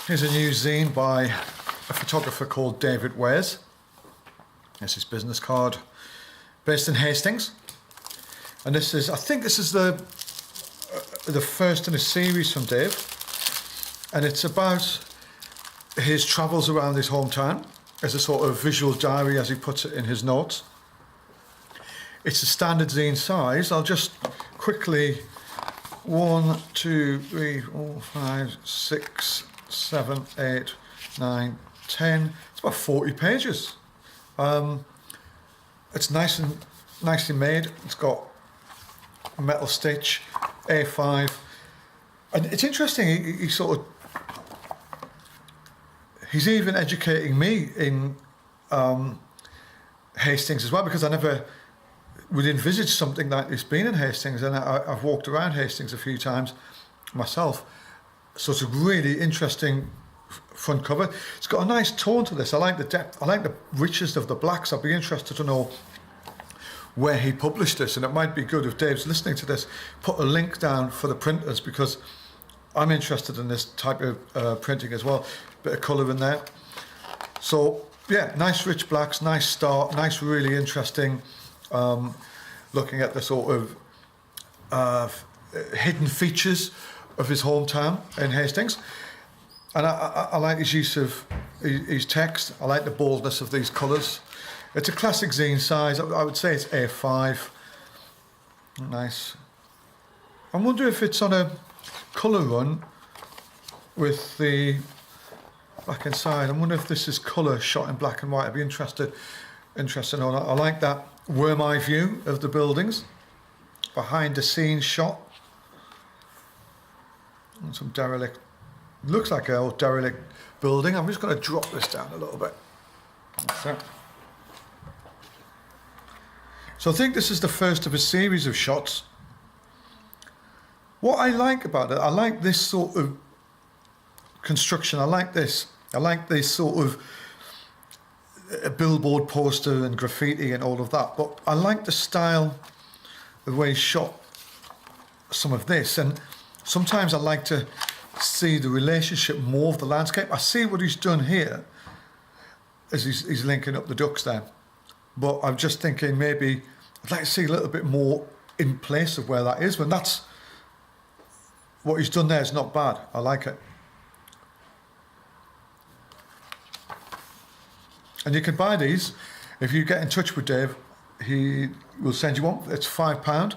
Here's a new zine by a photographer called David Wares. Here's his business card. Based in Hastings. And this is, I think this is the first in a series from Dave. And it's about his travels around his hometown as a sort of visual diary, as he puts it in his notes. It's a standard zine size. I'll just quickly 1, 2, 3, 4, 5, 6, 7, 8, 9, 10. It's about 40 pages. It's nice and nicely made. It's got a metal stitch, A5, and it's interesting. He sort of, he's even educating me in Hastings as well, because I never would envisage something like this being in Hastings, and I've walked around Hastings a few times myself. So it's a really interesting front cover. It's got a nice tone to this. I like the depth. I like the richness of the blacks. I'd be interested to know where he published this, and it might be good if Dave's listening to this, put a link down for the printers, because I'm interested in this type of printing as well. Bit of colour in there. So yeah, nice rich blacks, nice start, nice, really interesting. Looking at the sort of hidden features of his hometown in Hastings. And I like his use of his text. I like the boldness of these colours. It's a classic zine size. I would say it's A5. Nice. I wonder if it's on a colour run with the black inside. I wonder if this is colour shot in black and white. I'd be interested in that. I like that worm eye view of the buildings. Behind the scenes shot. And some derelict. Looks like an old derelict building. I'm just going to drop this down a little bit. That's that. So I think this is the first of a series of shots. What I like about it, I like this sort of construction. I like this. I like this sort of a billboard poster and graffiti and all of that. But I like the style, the way he shot some of this. And sometimes I like to see the relationship more of the landscape. I see what he's done here as he's linking up the ducks there. But I'm just thinking maybe I'd like to see a little bit more in place of where that is. When that's what he's done there is not bad. I like it. And you can buy these if you get in touch with Dave. He will send you one. It's £5.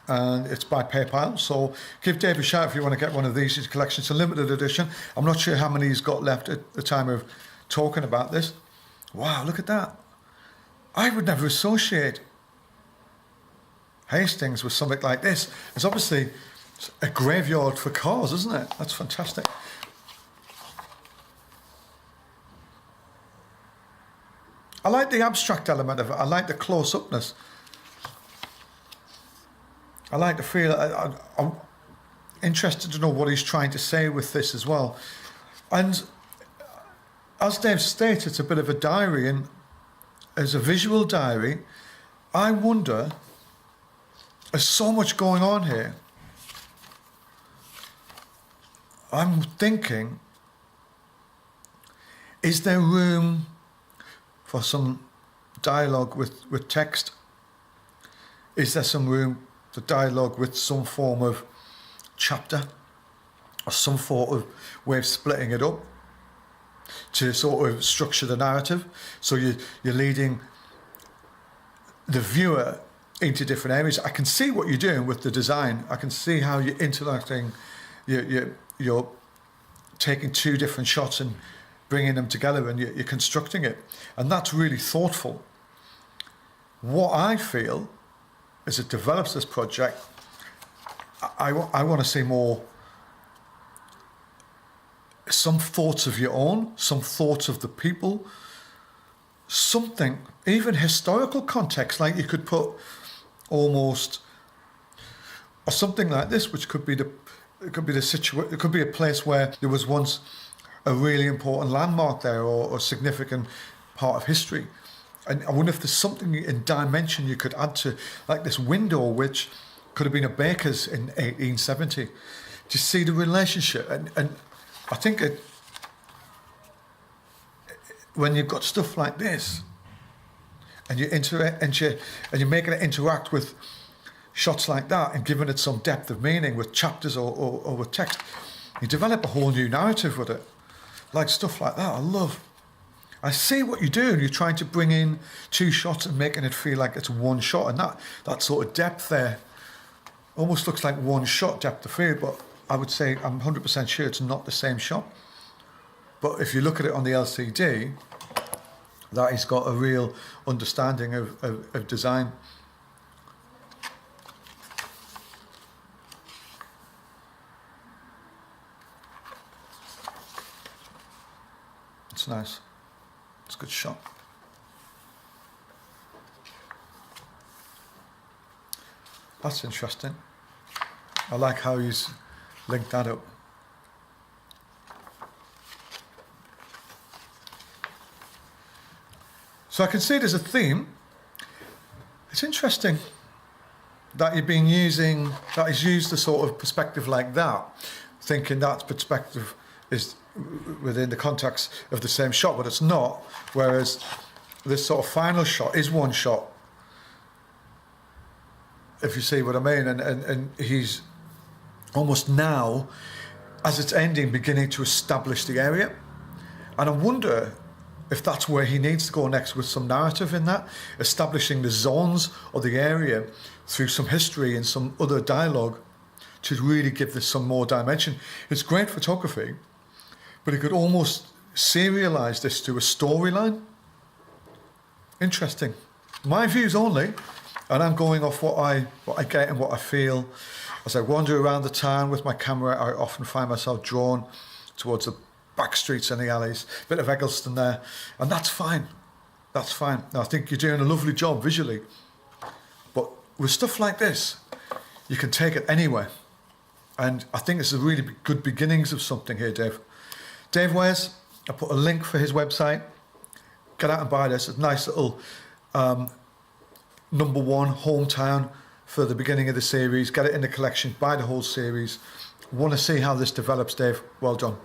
And it's by PayPal. So give Dave a shout if you want to get one of these. His collection. It's a limited edition. I'm not sure how many he's got left at the time of talking about this. Wow, look at that. I would never associate Hastings with something like this. It's obviously a graveyard for cars, isn't it? That's fantastic. I like the abstract element of it. I like the close-upness. I like the feel. I'm interested to know what he's trying to say with this as well. And as Dave stated, it's a bit of a diary, and as a visual diary, I wonder, there's so much going on here. I'm thinking, is there room for some dialogue with text? Is there some room for dialogue with some form of chapter or some sort of way of splitting it up to sort of structure the narrative? So you're leading the viewer into different areas. I can see what you're doing with the design. I can see how you're interacting. You're taking two different shots and bringing them together, and you're constructing it. And that's really thoughtful. What I feel as it develops this project, I want to see more, some thoughts of your own, some thoughts of the people, something, even historical context, like you could put almost, or something like this, which could be it could be a place where there was once a really important landmark there, or a significant part of history. And I wonder if there's something in dimension you could add to, like this window, which could have been a baker's in 1870. Do you see the relationship? And I think when you've got stuff like this, and you're making it interact with shots like that, and giving it some depth of meaning with chapters or with text, you develop a whole new narrative with it. Like stuff like that, I see what you do, and you're trying to bring in two shots and making it feel like it's one shot, and that sort of depth there almost looks like one shot depth of field, but I would say I'm 100% sure it's not the same shot. But if you look at it on the LCD, that he's got a real understanding of design. It's nice. It's a good shot. That's interesting. I like how he's linked that up. So I can see there's a theme. It's interesting that he's used a sort of perspective like that, thinking that perspective is within the context of the same shot, but it's not. Whereas this sort of final shot is one shot, if you see what I mean. And he's almost now, as it's ending, beginning to establish the area. And I wonder if that's where he needs to go next, with some narrative in that, establishing the zones or the area through some history and some other dialogue to really give this some more dimension. It's great photography, but he could almost serialize this to a storyline. Interesting. My views only, and I'm going off what I get and what I feel. As I wander around the town with my camera, I often find myself drawn towards the back streets and the alleys, a bit of Eggleston there, and that's fine. That's fine. Now, I think you're doing a lovely job visually, but with stuff like this, you can take it anywhere. And I think it's a really good beginnings of something here, Dave. Dave Wares, I put a link for his website. Get out and buy this. It's a nice little #1 hometown for the beginning of the series. Get it in the collection, buy the whole series. Want to see how this develops, Dave? Well done.